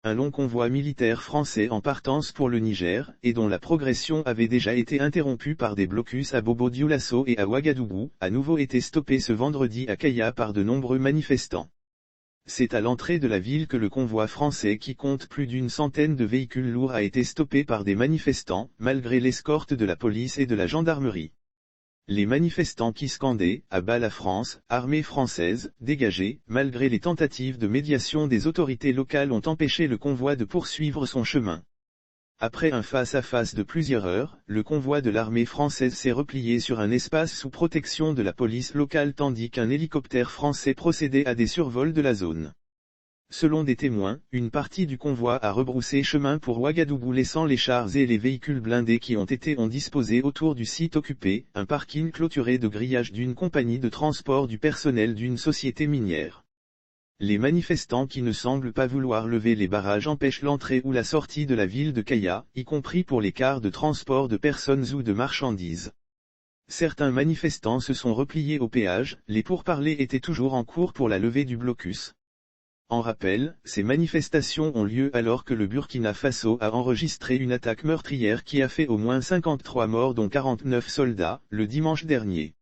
Un long convoi militaire français en partance pour le Niger, et dont la progression avait déjà été interrompue par des blocus à Bobo-Dioulasso et à Ouagadougou, a nouveau été stoppé ce vendredi à Kaya par de nombreux manifestants. C'est à l'entrée de la ville que le convoi français qui compte plus d'une centaine de véhicules lourds a été stoppé par des manifestants, malgré l'escorte de la police et de la gendarmerie. Les manifestants qui scandaient « À bas la France, armée française, dégagée », malgré les tentatives de médiation des autorités locales ont empêché le convoi de poursuivre son chemin. Après un face-à-face de plusieurs heures, le convoi de l'armée française s'est replié sur un espace sous protection de la police locale tandis qu'un hélicoptère français procédait à des survols de la zone. Selon des témoins, une partie du convoi a rebroussé chemin pour Ouagadougou laissant les chars et les véhicules blindés qui ont été disposés autour du site occupé, un parking clôturé de grillages d'une compagnie de transport du personnel d'une société minière. Les manifestants qui ne semblent pas vouloir lever les barrages empêchent l'entrée ou la sortie de la ville de Kaya, y compris pour les cars de transport de personnes ou de marchandises. Certains manifestants se sont repliés au péage, les pourparlers étaient toujours en cours pour la levée du blocus. En rappel, ces manifestations ont lieu alors que le Burkina Faso a enregistré une attaque meurtrière qui a fait au moins 53 morts dont 49 soldats, le dimanche dernier.